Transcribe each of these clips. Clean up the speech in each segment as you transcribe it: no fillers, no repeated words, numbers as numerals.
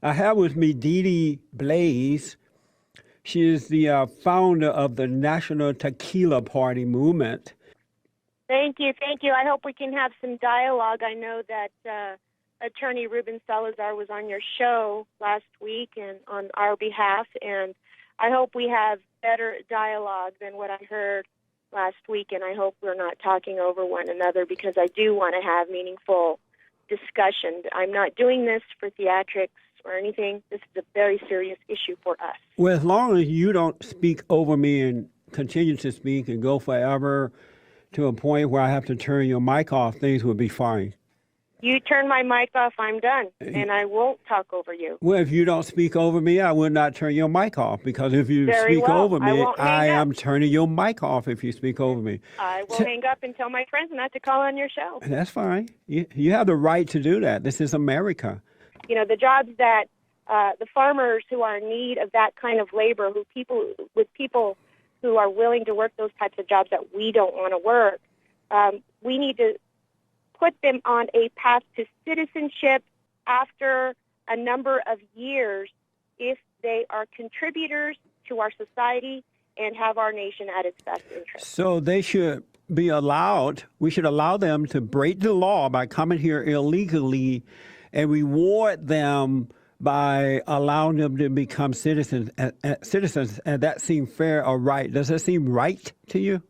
I have with me Dee Dee Blaze. She is the founder of the National Tequila Party movement. Thank you. Thank you. I hope we can have some dialogue. I know that Attorney Ruben Salazar was on your show last week and on our behalf, and I hope we have better dialogue than what I heard last week, and I hope we're not talking over one another because I do want to have meaningful discussion. I'm not doing this for theatrics or anything. This is a very serious issue for us. Well, as long as you don't speak over me and continue to speak and go forever to a point where I have to turn your mic off, things will be fine. You turn my mic off, I'm done, and I won't talk over you. Well, if you don't speak over me, I will not turn your mic off, because if you Very speak well. over I me, won't hang I up. am turning your mic off if you speak over me. I will hang up and tell my friends not to call on your show. That's fine. You have the right to do that. This is America. You know, the jobs that the farmers who are in need of that kind of labor, people who are willing to work those types of jobs that we don't want to work, we need to put them on a path to citizenship after a number of years if they are contributors to our society and have our nation at its best interest. So they should be allowed, we should allow them to break the law by coming here illegally and reward them by allowing them to become citizens, and that seems fair or right. Does that seem right to you?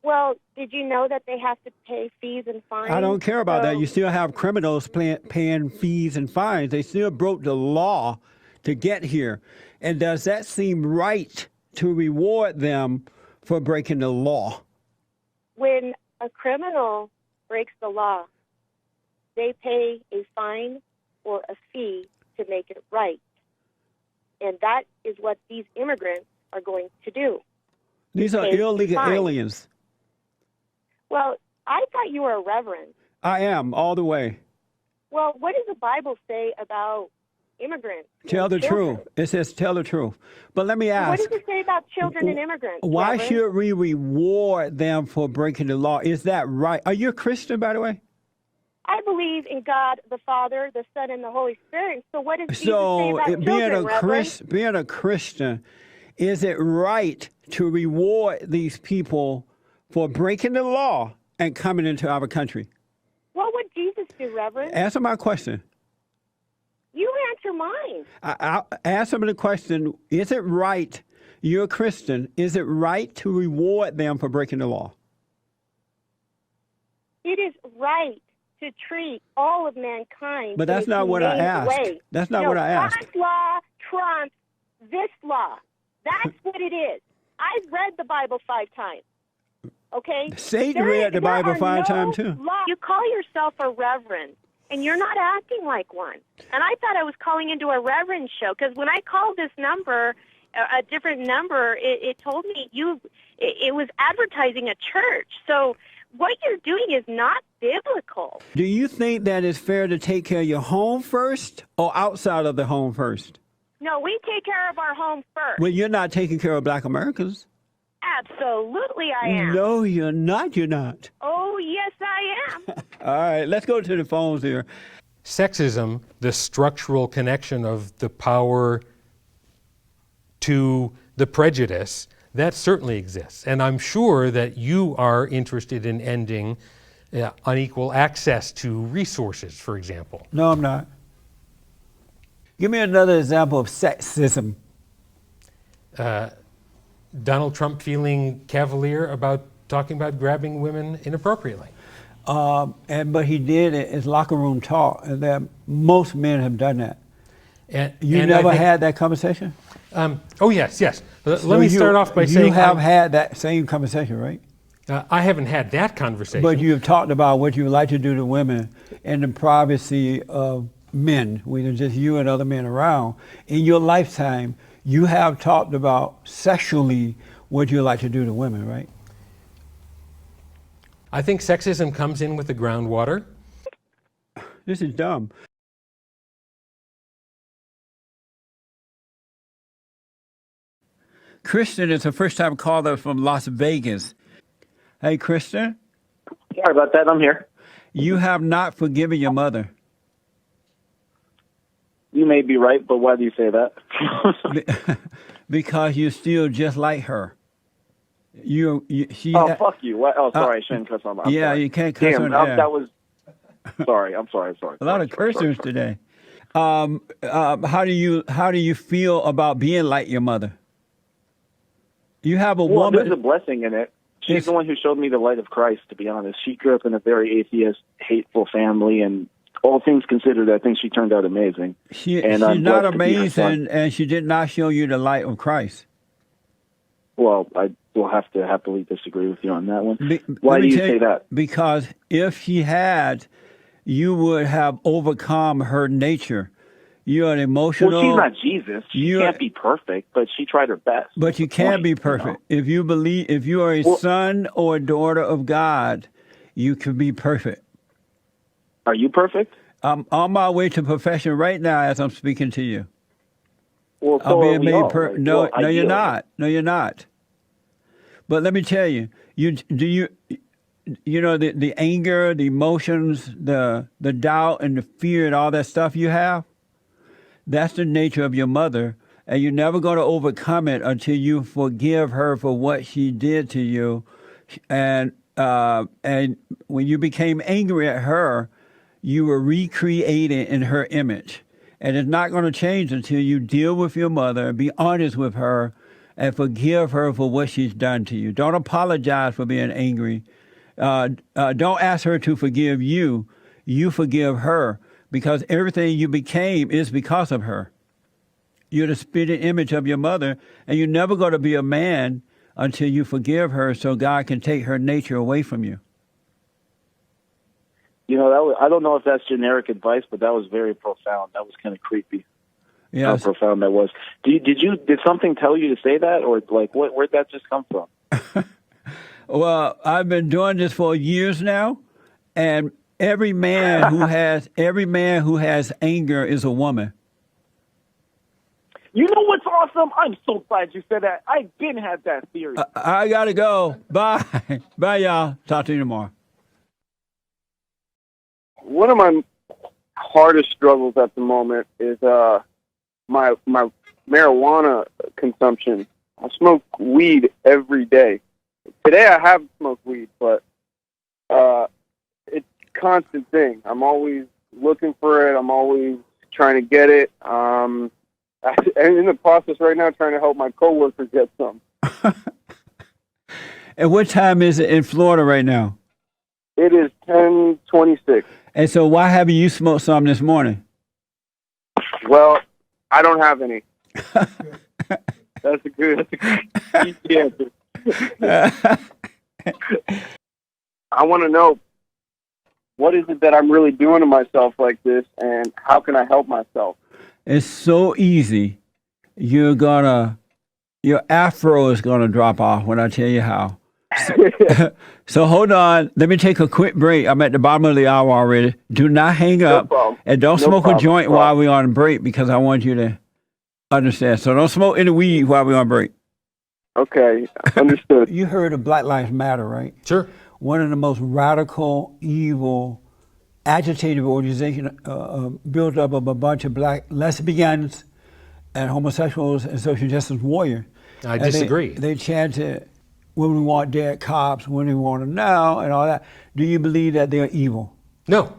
Well, did you know that they have to pay fees and fines? I don't care about that. You still have criminals paying fees and fines. They still broke the law to get here. And does that seem right to reward them for breaking the law? When a criminal breaks the law, they pay a fine or a fee to make it right. And that is what these immigrants are going to do. These are illegal aliens. Well, I thought you were a reverend. I am, all the way. Well, what does the Bible say about immigrants? Tell the truth. It says tell the truth. But let me ask. What does it say about children and immigrants? Why Reverend? should we reward them for breaking the law? Is that right? Are you a Christian, by the way? I believe in God, the Father, the Son, and the Holy Spirit. So what does Jesus say about children, Reverend? Being a Christian, is it right to reward these people for breaking the law and coming into our country? What would Jesus do, Reverend? Answer my question. You answer mine. I'll answer the question. Is it right, you're a Christian, is it right to reward them for breaking the law? It is right to treat all of mankind. But that's not what I asked. That's not what I asked. God's law trumps this law. That's what it is. I've read the Bible 5 times. Okay? Satan read the Bible 5 times too. You call yourself a reverend, and you're not acting like one. And I thought I was calling into a reverend show, because when I called this number, a different number, it told me it was advertising a church. So what you're doing is not biblical. Do you think that it's fair to take care of your home first or outside of the home first? No, we take care of our home first. Well, you're not taking care of Black Americans. Absolutely I am. No, you're not. You're not. Oh, yes, I am. All right, let's go to the phones here. Sexism, the structural connection of the power to the prejudice, that certainly exists. And I'm sure that you are interested in ending unequal access to resources, for example. No, I'm not. Give me another example of sexism. Donald Trump feeling cavalier about talking about grabbing women inappropriately. But he did it as locker room talk, and that most men have done that. You never had that conversation? Oh, yes. Let me start off by saying... You have had that same conversation, right? I haven't had that conversation. But you've talked about what you would like to do to women in the privacy of men, when just you and other men around. In your lifetime, you have talked about sexually what you like to do to women, right? I think sexism comes in with the groundwater. This is dumb. Kristen is a first-time caller from Las Vegas. Hey, Kristen. Sorry about that. I'm here. You have not forgiven your mother. You may be right, but why do you say that? Because you're still just like her. She. Oh, fuck you. What? Oh, sorry, I shouldn't cuss on that. Yeah, sorry. you can't cuss Damn, on air. that was... Sorry, I'm sorry. A lot of cursors today. How do you feel about being like your mother? You have a Well, woman. there's a blessing in it. She's the one who showed me the light of Christ, to be honest. She grew up in a very atheist, hateful family, and all things considered, I think she turned out amazing. She's I'm not blessed to be her amazing, son. and she did not show you the light of Christ. Well, I will have to happily disagree with you on that one. Why Let do me you tell say that? Because if she had, you would have overcome her nature. You're an emotional. Well, she's not Jesus. She can't be perfect, but she tried her best. But you can be perfect. If you are a son or a daughter of God, you can be perfect. Are you perfect? I'm on my way to perfection right now as I'm speaking to you. Well, I'm so being are we made all. perfect. Like, No, well, no, you're ideally. not. No, you're not. But let me tell you, you know the anger, the emotions, the doubt, and the fear, and all that stuff you have. That's the nature of your mother, and you're never going to overcome it until you forgive her for what she did to you. And when you became angry at her, you were recreated in her image. And it's not going to change until you deal with your mother, be honest with her, and forgive her for what she's done to you. Don't apologize for being angry. Don't ask her to forgive you. You forgive her, because everything you became is because of her. You're the spitting image of your mother, and you're never going to be a man until you forgive her, so God can take her nature away from you. You know, I don't know if that's generic advice, but that was very profound. That was kind of creepy. Yes. How profound that was. Did something tell you to say that, or like where'd that just come from? Well, I've been doing this for years now, and every man who has anger is a woman. You know what's awesome? I'm so glad you said that. I didn't have that theory. I gotta go. Bye, bye, y'all. Talk to you tomorrow. One of my hardest struggles at the moment is my marijuana consumption. I smoke weed every day. Today I haven't smoked weed, but it's a constant thing. I'm always looking for it. I'm always trying to get it. I'm in the process right now trying to help my coworkers get some. And what time is it in Florida right now? It is 10:26. And so why haven't you smoked some this morning? Well, I don't have any. That's a good easy answer. I want to know, what is it that I'm really doing to myself like this, and how can I help myself? It's so easy. Your afro is gonna drop off when I tell you how. So hold on. Let me take a quick break. I'm at the bottom of the hour already. Do not hang up. problem. And don't No smoke problem. a joint while we're on break, because I want you to understand. So don't smoke any weed while we're on break. Okay, understood. You heard of Black Lives Matter, right? Sure. One of the most radical, evil, agitated organizations built up of a bunch of black lesbians and homosexuals and social justice warriors. I And disagree. They chanted, "When we want dead cops, when we want them now," and all that. Do you believe that they're evil? No.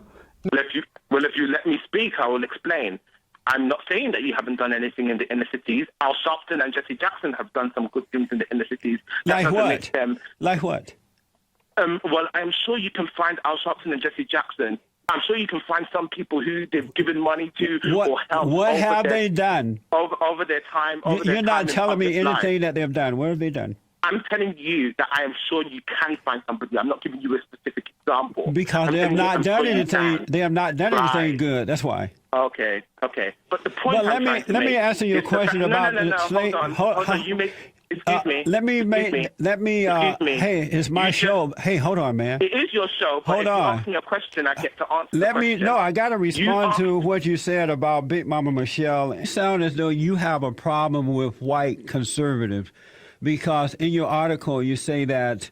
Well, if you let me speak, I will explain. I'm not saying that you haven't done anything in the inner cities. Al Sharpton and Jesse Jackson have done some good things in the inner cities. That Like doesn't what? make them. Like what? Well, I'm sure you can find Al Sharpton and Jesse Jackson. I'm sure you can find some people who they've given money to or helped. What over have their, they done? over their time? Over their You're time not in telling me public life. anything that they've done. What have they done? I'm telling you that I am sure you can find somebody. I'm not giving you a specific example. Because I'm they have telling you not I'm done sure you anything. can. They have not done anything Right. good. That's why. Okay. But the point But I'm trying to let me make answer your is the question fact- about No. slave. Hold on. You make. Excuse me. Let me Excuse me. Excuse me. Hey, it's my You show. Hey, hold on, man. It is your show, but Hold if you on. ask me a question, I get to answer Let the me. question. No, I got to respond You to what you said about Big Mama Michelle. It sounds as though you have a problem with white conservatives, because in your article you say that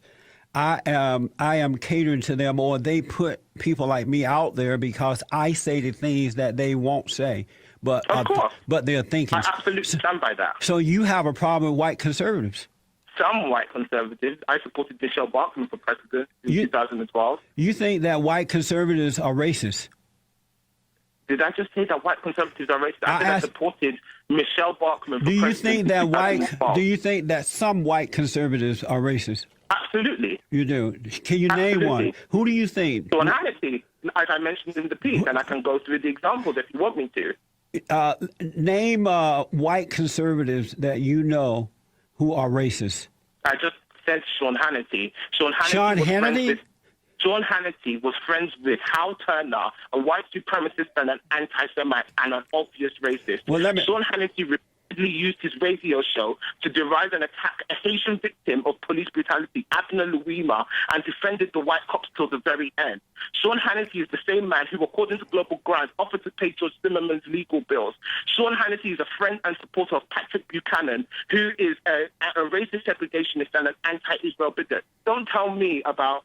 I am catering to them, or they put people like me out there because I say the things that they won't say. but Of course. but they're thinking. I absolutely stand by that. So you have a problem with white conservatives. Some white conservatives, I supported Michelle Bachmann for president in 2012. You think that white conservatives are racist? Did I just say that white conservatives are racist? I I asked- supported Michelle Bachmann for Do you president think in that 2012. Do you think that some white conservatives are racist? Absolutely. You do. Can you name one? Absolutely. Who do you think? Sean Hannity, as I mentioned in the piece, and I can go through the examples if you want me to. Name white conservatives that you know who are racist. I just said Sean Hannity. Sean Hannity? Sean Hannity was friends with Hal Turner, a white supremacist and an anti-Semite and an obvious racist. Well, Sean Hannity repeatedly used his radio show to deride and attack a Haitian victim of police brutality, Abner Louima, and defended the white cops till the very end. Sean Hannity is the same man who, according to Global Grants, offered to pay George Zimmerman's legal bills. Sean Hannity is a friend and supporter of Patrick Buchanan, who is a racist segregationist and an anti-Israel bigot. Don't tell me about,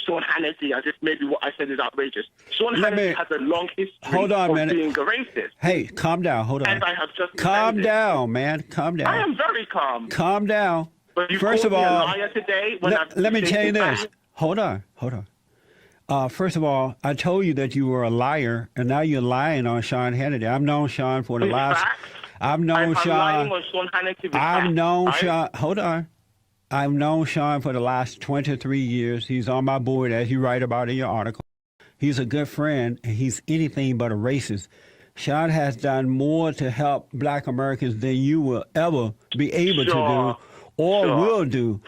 Sean Hannity, as if maybe what I said is outrageous. Sean Hannity has a long history of being a racist. Hey, calm down. Hold on. And I have just calm down, man. Calm down. I am very calm. Calm down. But you First called of me all, a liar today when let me tell you this. Hold on. First of all, I told you that you were a liar, and now you're lying on Sean Hannity. I've known Sean for the last. I've known Sean. Lying on Sean Hannity. I've known Sean. Hold on. I've known Sean for the last 23 years. He's on my board, as you write about in your article. He's a good friend, and he's anything but a racist. Sean has done more to help Black Americans than you will ever be able to do or will do.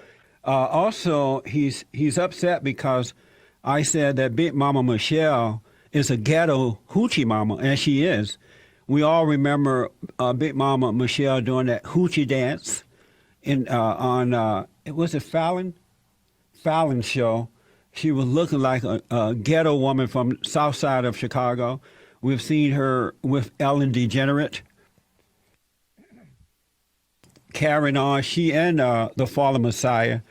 Also, he's upset because I said that Big Mama Michelle is a ghetto hoochie mama, and she is. We all remember Big Mama Michelle doing that hoochie dance on was it Fallon show. She was looking like a ghetto woman from south side of Chicago. We've seen her with Ellen DeGenerate carrying on. She and the fallen Messiah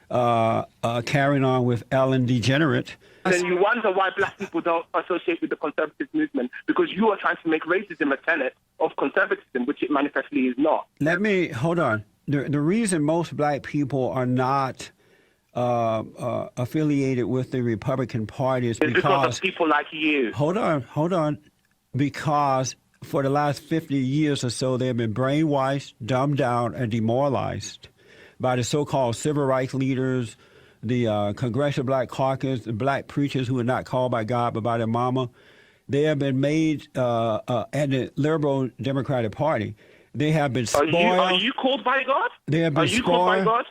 carrying on with Ellen DeGenerate. Then you wonder why Black people don't associate with the conservative movement, because you are trying to make racism a tenet of conservatism, which it manifestly is not. Hold on. The reason most Black people are not affiliated with the Republican Party is because of people like you. Hold on. Because for the last 50 years or so, they have been brainwashed, dumbed down, and demoralized by the so-called civil rights leaders, the Congressional Black Caucus, the black preachers who are not called by God but by their mama. They have been made, and the liberal Democratic Party, they have been spoiled. Are you called by God? They have been spoiled. Called by God?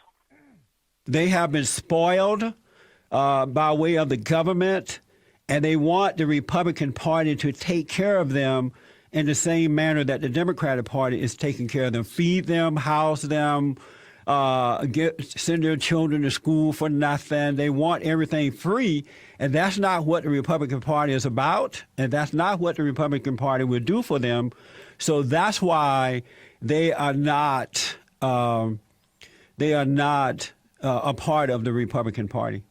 They have been spoiled by way of the government, and they want the Republican Party to take care of them in the same manner that the Democratic Party is taking care of them. Feed them, house them, send their children to school for nothing. They want everything free, and that's not what the Republican Party is about, and that's not what the Republican Party will do for them. So that's why they are not a part of the Republican Party.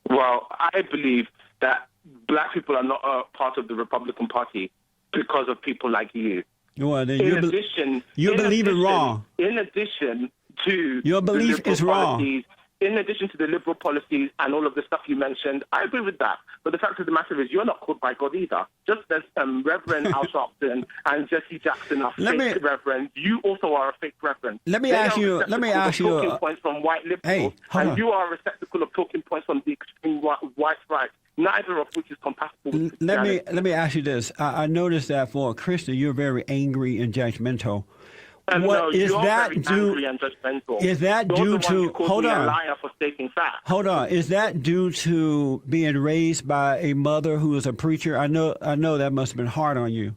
Well, I believe that Black people are not a part of the Republican Party because of people like you. Well, then you believe it wrong. In addition to your belief is wrong. In addition to the liberal policies and all of the stuff you mentioned, I agree with that. But the fact of the matter is, you're not called by God either. Just as Reverend Al Sharpton and Jesse Jackson are fake reverends, you also are a fake reverend. Let me ask you. Talking points from white liberals, and you are a receptacle of talking points from the extreme white right. Neither of which is compatible with Christianity. Let me ask you this. I noticed that for a Christian, you're very angry and judgmental. What is that due? Is that due to? Hold on. A liar for stating facts. Hold on. Is that due to being raised by a mother who is a preacher? I know that must have been hard on you.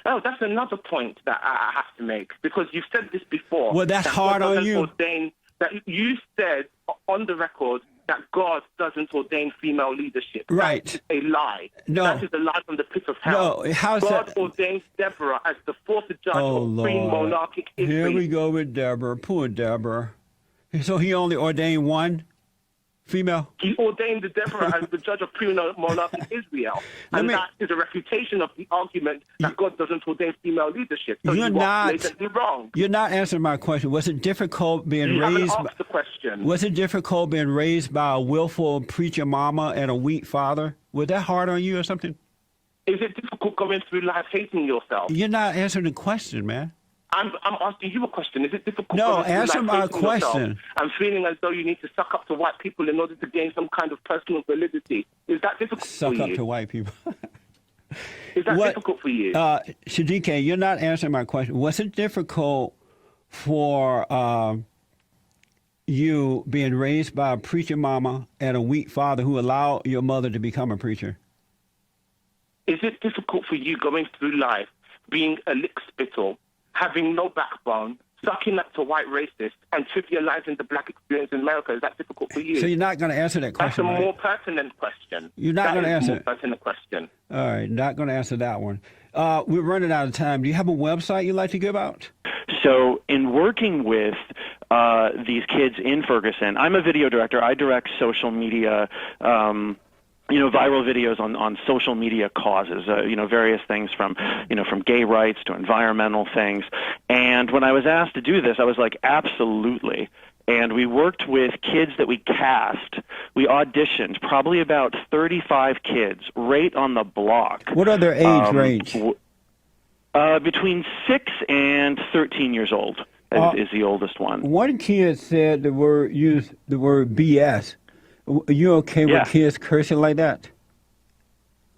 Oh, that's another point that I have to make, because you've said this before. Well, that's hard on you. That you said on the record that God doesn't ordain female leadership. Right. That is a lie. No. That is a lie from the pit of hell. No. How's God that? ordains Deborah as the fourth judge of free monarchic Israel. Here we go with Deborah. Poor Deborah. So he only ordained one Female. He ordained Deborah as the judge of criminal monarch in Israel. And that is a refutation of the argument that God doesn't ordain female leadership. So you are blatantly wrong. You're not answering my question. Was it difficult being You raised? haven't asked the question. Was it difficult being raised by a willful preacher mama and a weak father? Was that hard on you or something? Is it difficult going through life hating yourself? You're not answering the question, man. I'm asking you a question. Is it difficult? No, going through answer life my hating question. yourself and feeling as though you need to suck up to white people in order to gain some kind of personal validity? Is that difficult Suck for you? up to white people. Is that difficult for you? Shadike, you're not answering my question. Was it difficult for you being raised by a preacher mama and a weak father who allowed your mother to become a preacher? Is it difficult for you going through life being a lick spittle, having no backbone, sucking up to white racists, and trivializing the black experience in America? Is that difficult for you? So you're not going to answer that That's question, a right? more pertinent question. You're not going to answer it. More pertinent question. All right, not going to answer that one. We're running out of time. Do you have a website you'd like to give out? So in working with these kids in Ferguson, I'm a video director. I direct social media viral videos on social media causes, various things from gay rights to environmental things. And when I was asked to do this, I was like, absolutely. And we worked with kids that we cast. We auditioned probably about 35 kids right on the block. What are their age range? Between 6 and 13 years old is the oldest one. One kid said used the word BS. Are you okay with kids cursing like that?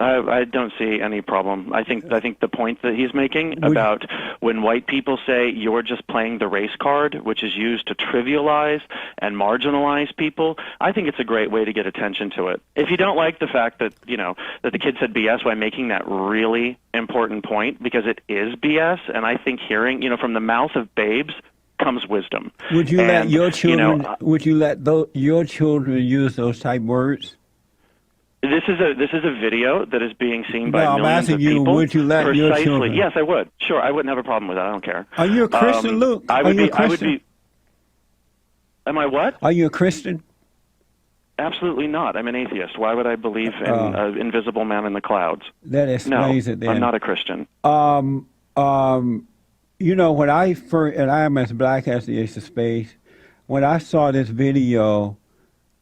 I don't see any problem. I think the point that he's making about when white people say you're just playing the race card, which is used to trivialize and marginalize people, I think it's a great way to get attention to it. If you don't like the fact that that the kid said BS by making that really important point, because it is BS, and I think hearing from the mouth of babes comes wisdom. Would you let your children? Would you let your children use those type words? This is a video that is being seen by millions I'm asking of you, people. would you let your children? Yes, I would. Sure, I wouldn't have a problem with that. I don't care. Are you a Christian, Luke? Are you a Christian? Am I what? Are you a Christian? Absolutely not. I'm an atheist. Why would I believe in an invisible man in the clouds? That explains it then. I'm not a Christian. When I first, and I am as black as the ace of spades, when I saw this video,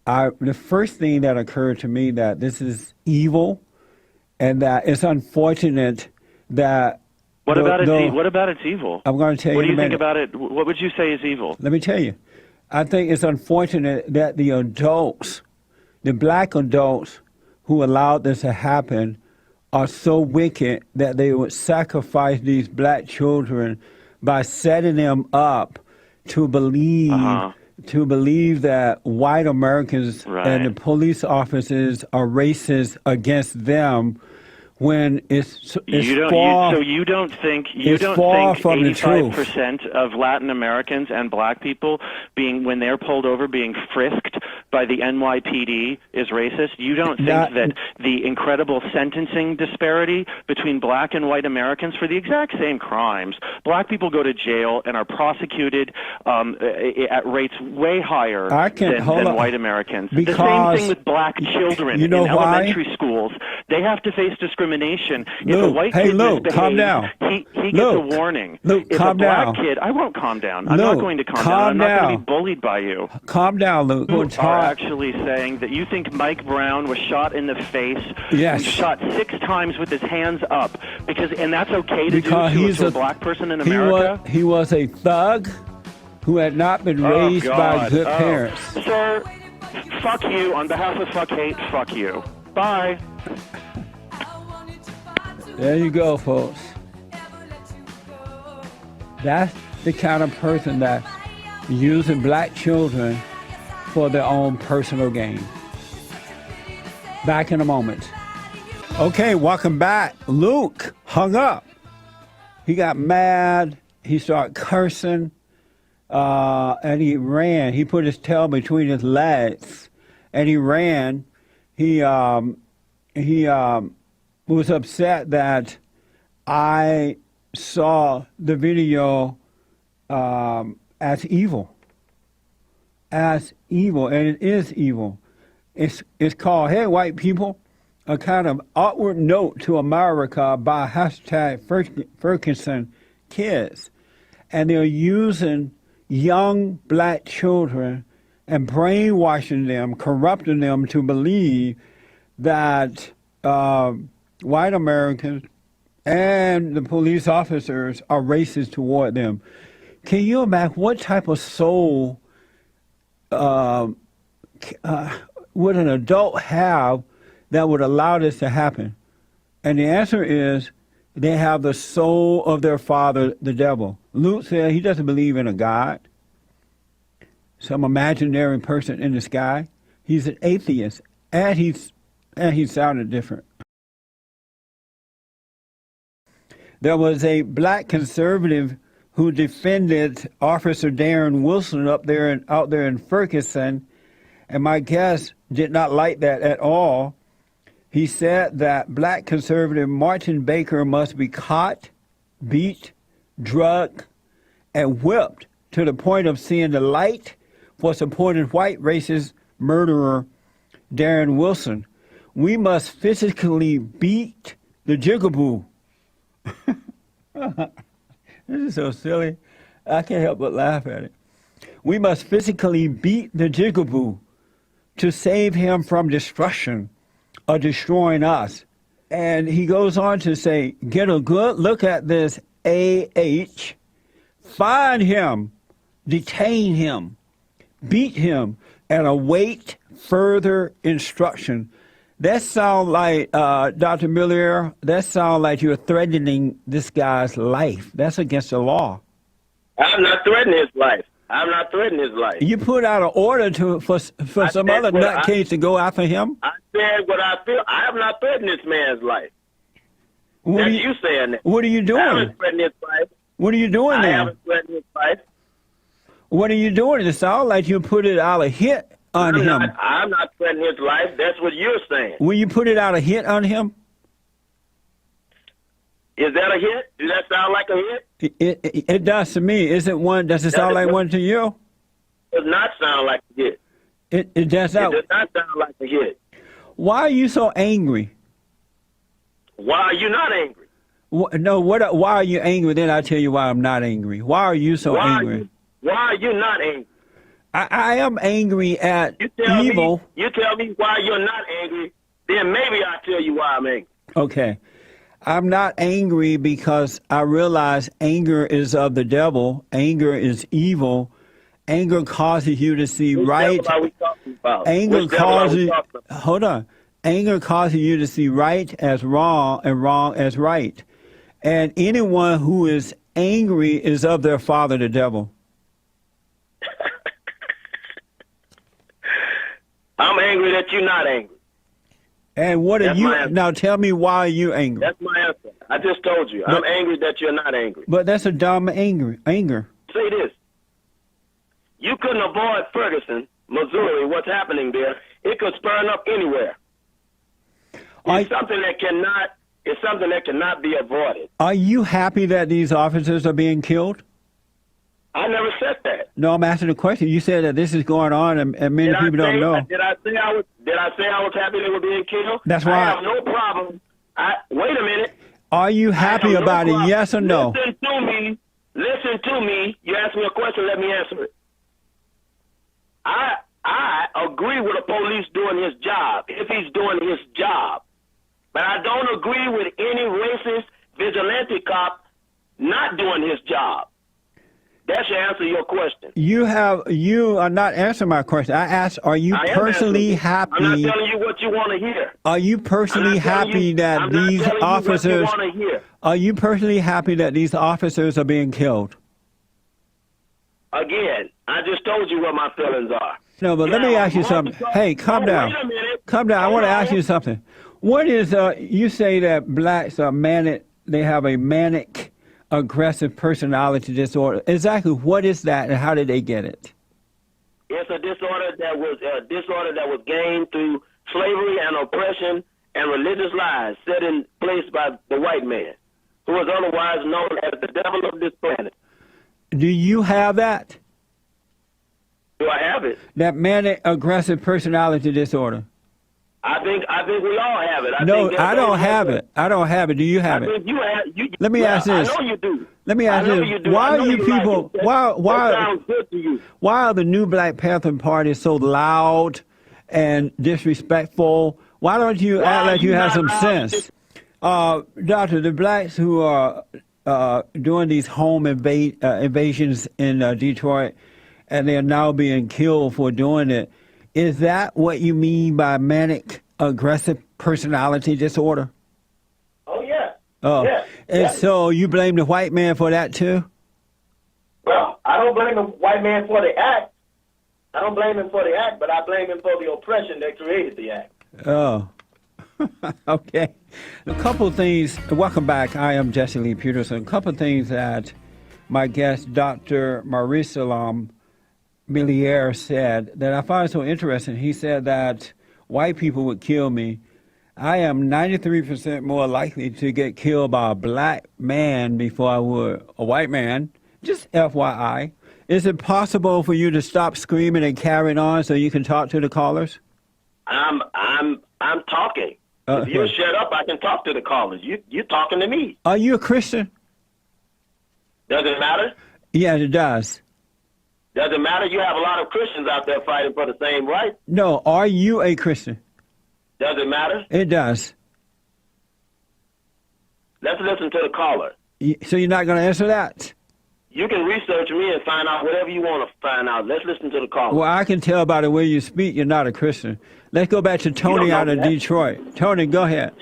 the first thing that occurred to me that this is evil, and that it's unfortunate that. What about it's evil? I'm going to tell you. What do you think about it? What would you say is evil? Let me tell you. I think it's unfortunate that the adults, the black adults who allowed this to happen, are so wicked that they would sacrifice these black children by setting them up to believe that white Americans and the police officers are racist against them, when it's far. So you don't think 85% of Latin Americans and black people when they're pulled over being frisked by the NYPD is racist? You don't think that the incredible sentencing disparity between black and white Americans for the exact same crimes, black people go to jail and are prosecuted at rates way higher than white Americans. The same thing with black children in elementary schools. They have to face discrimination. If a white kid misbehaves, calm down. He gets a warning. Luke, if calm a black down. kid, I won't calm down. I'm not going to calm down. I'm not going to be bullied by you. Calm down, Luke. You are actually saying that you think Mike Brown was shot in the face. Yes. And shot 6 times with his hands up, and that's okay to do to a black person in America? He was a thug who had not been raised by good parents. Sir, fuck you. On behalf of fuck hate, fuck you. Bye. There you go, folks. That's the kind of person that's using black children for their own personal gain. Back in a moment. Okay, welcome back. Luke hung up. He got mad. He started cursing. And he ran. He put his tail between his legs. And he ran. He was upset that I saw the video as evil. And it is evil. It's called Hey White People, a kind of outward note to America by hashtag Ferguson Kids. And they're using young black children and brainwashing them, corrupting them to believe that white Americans and the police officers are racist toward them. Can you imagine what type of soul would an adult have that would allow this to happen? And the answer is they have the soul of their father, the devil. Luke said he doesn't believe in a God, some imaginary person in the sky. He's an atheist, and he sounded different. There was a black conservative who defended Officer Darren Wilson out there in Ferguson, and my guest did not like that at all. He said that black conservative Martin Baker must be caught, beat, drugged, and whipped to the point of seeing the light for supporting white racist murderer Darren Wilson. We must physically beat the jigaboo. This is so silly. I can't help but laugh at it. We must physically beat the jigaboo to save him from destruction or destroying us. And he goes on to say, get a good look at this AH, find him, detain him, beat him, and await further instruction. That sounds like, Dr. Miller, that sounds like you're threatening this guy's life. That's against the law. I'm not threatening his life. I'm not threatening his life. You put out an order for some other nutcase to go after him? I said what I feel. I have not threatened this man's life. What That's are you saying that. What are you doing? I haven't threatened his life. What are you doing I there? haven't threatened his life. What are you doing? It sounds like you put it out a hit on him. I'm not threatening his life. That's what you're saying. Will you put it out a hit on him? Is that a hit? Does that sound like a hit? It does to me. Is it one? Does it sound like one to you? It does not sound like a hit. It does It not. does not sound like a hit. Why are you so angry? Why are you not angry? No, why are you angry? Then I'll tell you why I'm not angry. Why are you so angry? Why are you not angry? I am angry at evil. You tell me why you're not angry, then maybe I'll tell you why I'm angry. Okay. I'm not angry because I realize anger is of the devil. Anger is evil. Anger causes you to see right. Which devil are we talking about? Anger Which devil are we causes. talking about? Hold on. Anger causes you to see right as wrong and wrong as right. And anyone who is angry is of their father, the devil. I'm angry that you're not angry. And what are That's you my answer. now? Tell me why are you angry? That's my answer. I just told you. I'm angry that you're not angry. But that's a dumb anger. Say this. You couldn't avoid Ferguson, Missouri, what's happening there. It could spurn up anywhere. It's something that cannot be avoided. Are you happy that these officers are being killed? I never said that. No, I'm asking a question. You said that this is going on and many people don't know. Did I say I was happy they were being killed? That's why. I have no problem. Wait a minute. Are you happy about it? Yes or no? Listen to me. You asked me a question. Let me answer it. I agree with the police doing his job if he's doing his job, but I don't agree with any racist vigilante cop not doing his job. That should answer your question. You are not answering my question. I asked, are you personally happy? I'm not telling you what you want to hear. Are you personally happy that these officers? Are you personally happy that these officers are being killed? Again, I just told you what my feelings are. No, but let me ask you something. Hey, calm down. Wait a minute. Calm down. I want to ask you something. What is you say that blacks are manic? They have a manic aggressive personality disorder. Exactly what is that and how did they get it? It's a disorder that was gained through slavery and oppression and religious lies set in place by the white man, who is otherwise known as the devil of this planet. Do you have that? Do I have it? That manic aggressive personality disorder. I think we all have it. No, I don't have it. I don't have it. Do you have I it? think you have. Let me ask this. I know you do. Let me ask I know this. you do. Why I know are you you like people? it. Why That sounds good to you. Why are the new Black Panther Party so loud and disrespectful? Why don't you act like you have some sense? Doctor, the blacks who are doing these home invasions in Detroit, and they're now being killed for doing it, is that what you mean by manic aggressive personality disorder? Oh yeah. Oh, yeah. and yeah. so you blame the white man for that too? Well, I don't blame the white man for the act. I don't blame him for the act, but I blame him for the oppression that created the act. Oh, okay. A couple of things. Welcome back. I am Jesse Lee Peterson. A couple of things that my guest, Dr. Marisalam Milliere, said that I find so interesting. He said that white people would kill me. I am 93% more likely to get killed by a black man before I would a white man. Just FYI. Is it possible for you to stop screaming and carrying on so you can talk to the callers? I'm talking. If you shut up, I can talk to the callers. You're talking to me. Are you a Christian? Does it matter? Yeah, it does. Does it matter? You have a lot of Christians out there fighting for the same right. No, are you a Christian? Does it matter? It does. Let's listen to the caller. So you're not going to answer that? You can research me and find out whatever you want to find out. Let's listen to the caller. Well, I can tell by the way you speak you're not a Christian. Let's go back to Tony out of Detroit. Tony, go ahead.